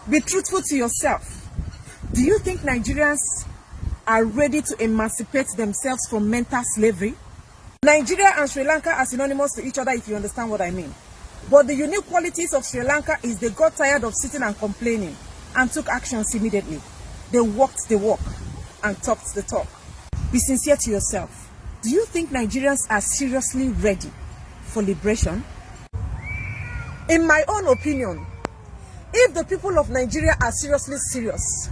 Be truthful to yourself. Do you think Nigerians are ready to emancipate themselves from mental slavery? Nigeria and Sri Lanka are synonymous to each other, if you understand what I mean. But the unique qualities of Sri Lanka is they got tired of sitting and complaining and took actions immediately. They walked the walk and talked the talk. Be sincere to yourself. Do you think Nigerians are seriously ready for liberation? In my own opinion, if the people of Nigeria are seriously serious,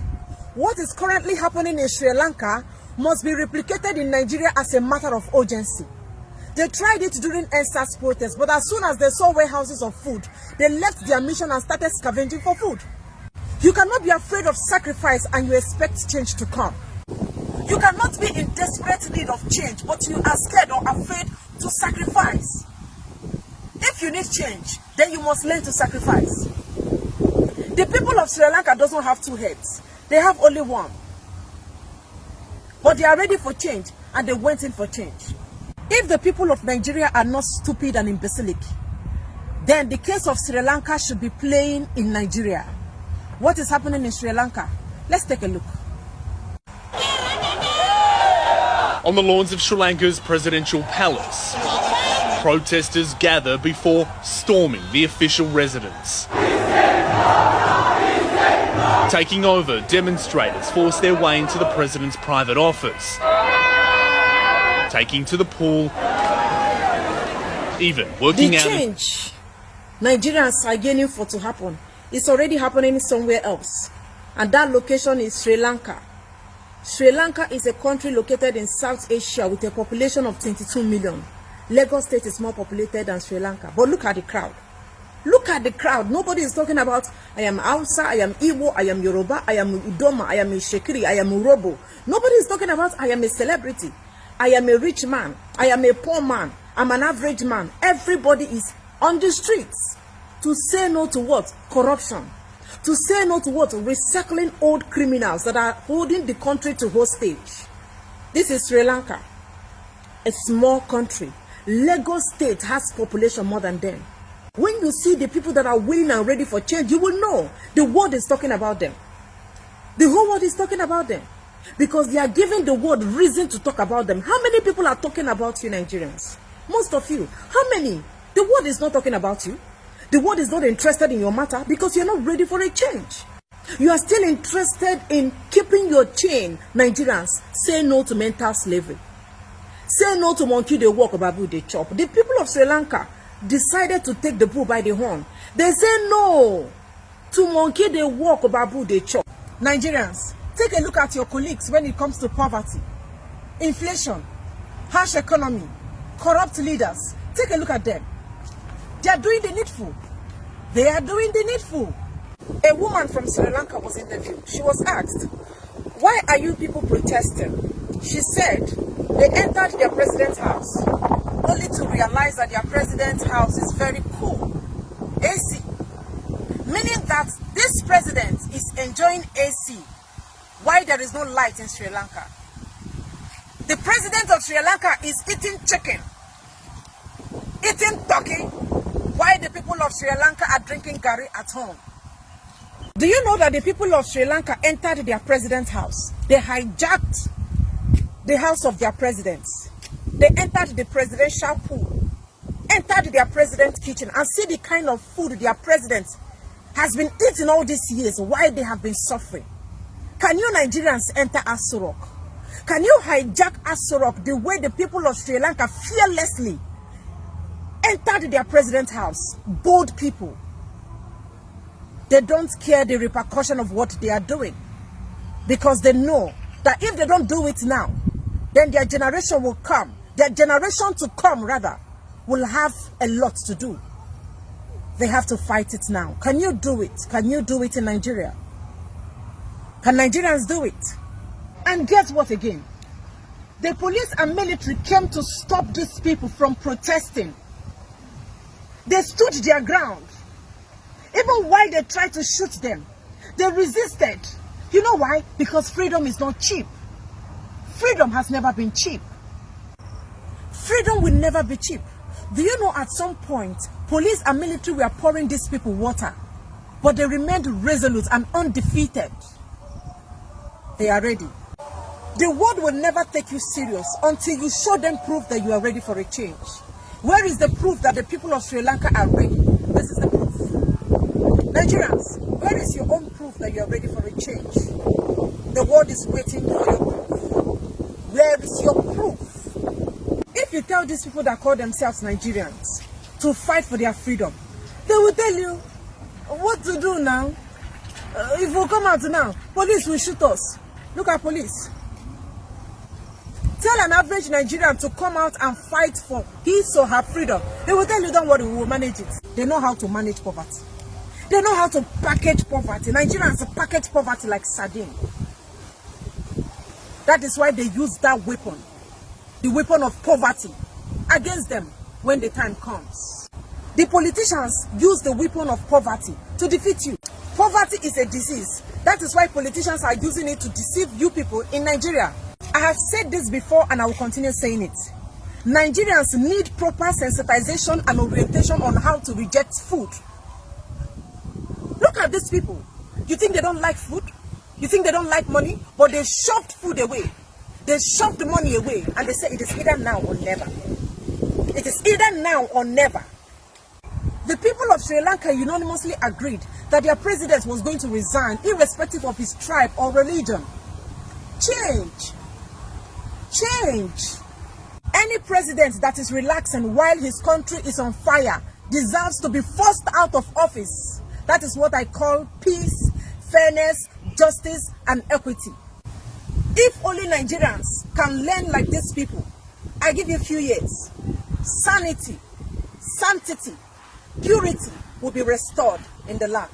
what is currently happening in Sri Lanka must be replicated in Nigeria as a matter of urgency. They tried it during EndSARS protests, but as soon as they saw warehouses of food, they left their mission and started scavenging for food. You cannot be afraid of sacrifice and you expect change to come. You cannot be in desperate need of change, but you are scared or afraid to sacrifice. If you need change, then you must learn to sacrifice. The people of Sri Lanka doesn't have two heads. They have only one. But they are ready for change and they went in for change. If the people of Nigeria are not stupid and imbecilic, then the case of Sri Lanka should be playing in Nigeria. What is happening in Sri Lanka? Let's take a look. On the lawns of Sri Lanka's presidential palace, protesters gather before storming the official residence. Taking over, demonstrators force their way into the president's private office, taking to the pool, even working out. The change Nigerians are yearning for to happen is already happening somewhere else, and that location is Sri Lanka. Sri Lanka is a country located in South Asia with a population of 22 million. Lagos State is more populated than Sri Lanka, but look at the crowd. Look at the crowd. Nobody is talking about, I am Hausa, I am Igbo, I am Yoruba, I am Udoma, I am Shekiri, I am Urobo. Nobody is talking about, I am a celebrity, I am a rich man, I am a poor man, I'm an average man. Everybody is on the streets to say no to what? Corruption. To say no to what? Recycling old criminals that are holding the country to hostage. This is Sri Lanka, a small country. Lagos State has population more than them. When you see the people that are willing and ready for change, you will know the world is talking about them. The whole world is talking about them because they are giving the world reason to talk about them. How many people are talking about you, Nigerians? Most of you. How many? The world is not talking about you. The world is not interested in your matter because you're not ready for a change. You are still interested in keeping your chain. Nigerians, say no to mental slavery. Say no to monkey they walk, babu they chop. The people of Sri Lanka decided to take the bull by the horn. They say no to monkey they walk, babu they chop. Nigerians, take a look at your colleagues when it comes to poverty, inflation, harsh economy, corrupt leaders. Take a look at them. They are doing the needful. They are doing the needful. A woman from Sri Lanka was interviewed. She was asked, why are you people protesting? She said they entered their president's house only to realize that their president's house is very cool, AC, meaning that this president is enjoying AC while there is no light in Sri Lanka. The president of Sri Lanka is eating chicken, eating turkey, while the people of Sri Lanka are drinking curry at home. Do you know that the people of Sri Lanka entered their president's house? They hijacked the house of their presidents. They entered the presidential pool, entered their president's kitchen, and see the kind of food their president has been eating all these years while they have been suffering. Can you Nigerians enter Aso Rock? Can you hijack Aso Rock the way the people of Sri Lanka fearlessly entered their president's house? Bold people. They don't care the repercussion of what they are doing because they know that if they don't do it now, then their generation will come. Their generation to come, rather, will have a lot to do. They have to fight it now. Can you do it? Can you do it in Nigeria? Can Nigerians do it? And guess what again? The police and military came to stop these people from protesting. They stood their ground. Even while they tried to shoot them, they resisted. You know why? Because freedom is not cheap. Freedom has never been cheap. Freedom will never be cheap. Do you know at some point, police and military were pouring these people water? but they remained resolute and undefeated. They are ready. The world will never take you serious until you show them proof that you are ready for a change. Where is the proof that the people of Sri Lanka are ready? This is the proof. Nigerians, where is your own proof that you are ready for a change? The world is waiting for your proof. Where is your proof? If you tell these people that call themselves Nigerians to fight for their freedom, they will tell you what to do now. If we come out now, police will shoot us. Look at police. Tell an average Nigerian to come out and fight for his or her freedom. They will tell you, don't worry, we will manage it. They know how to manage poverty. They know how to package poverty. Nigerians package poverty like sardine. That is why they use that weapon, the weapon of poverty, against them when the time comes. The politicians use the weapon of poverty to defeat you. Poverty is a disease. That is why politicians are using it to deceive you people in Nigeria. I have said this before and I will continue saying it. Nigerians need proper sensitization and orientation on how to reject food. Look at these people. You think they don't like food? You think they don't like money? But they shoved food away. They shoved the money away and they say it is either now or never. It is either now or never. The people of Sri Lanka unanimously agreed that their president was going to resign irrespective of his tribe or religion. Change. Change. Any president that is relaxing while his country is on fire deserves to be forced out of office. That is what I call peace, fairness, justice, and equity. If only Nigerians can learn like these people, I give you a few years, sanity, sanctity, purity will be restored in the land.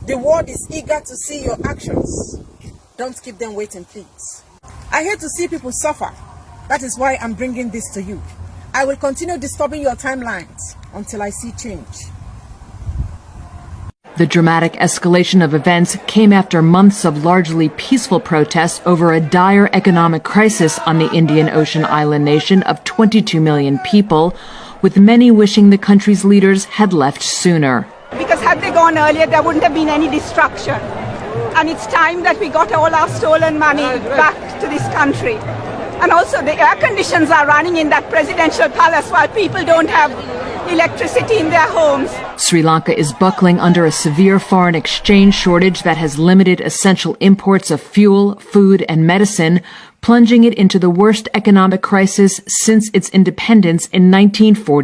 The world is eager to see your actions. Don't keep them waiting, please. I hate to see people suffer. That is why I'm bringing this to you. I will continue disturbing your timelines until I see change. The dramatic escalation of events came after months of largely peaceful protests over a dire economic crisis on the Indian Ocean island nation of 22 million people, with many wishing the country's leaders had left sooner. Because had they gone earlier, there wouldn't have been any destruction. And it's time that we got all our stolen money back to this country. And also the air conditions are running in that presidential palace while people don't have electricity in their homes. Sri Lanka is buckling under a severe foreign exchange shortage that has limited essential imports of fuel, food, and medicine, plunging it into the worst economic crisis since its independence in 1940.